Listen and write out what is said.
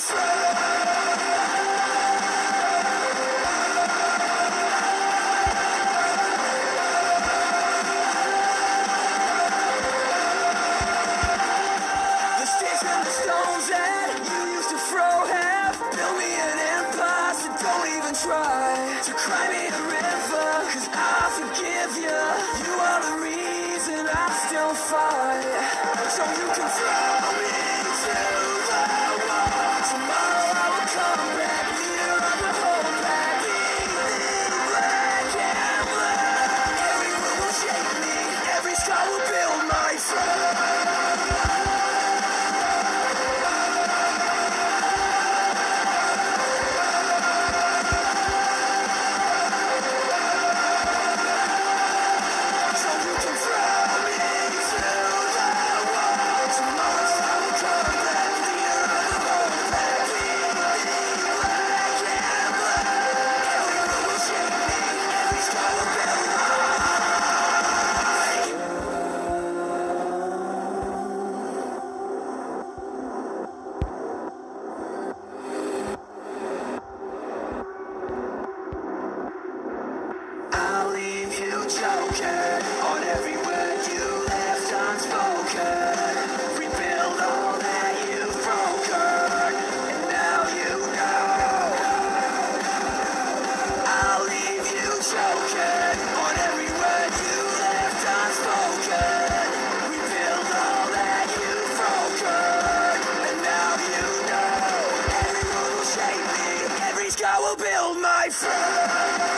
The sticks and the stones that you used to throw have built me an empire, so don't even try to cry me a river, 'cause I forgive you. You are the reason I still fight. So you can throw me to the wall. Tomorrow I will come back, leader of the whole pack. Bleeding black and black. Every word will shake me, every scar will build my throne. I'll leave you choking on every word you left unspoken. Rebuild all that you've broken, and now you know. I'll leave you choking on every word you left unspoken. Rebuild all that you've broken, and now you know. Every word will shape me, every scar will build my throne.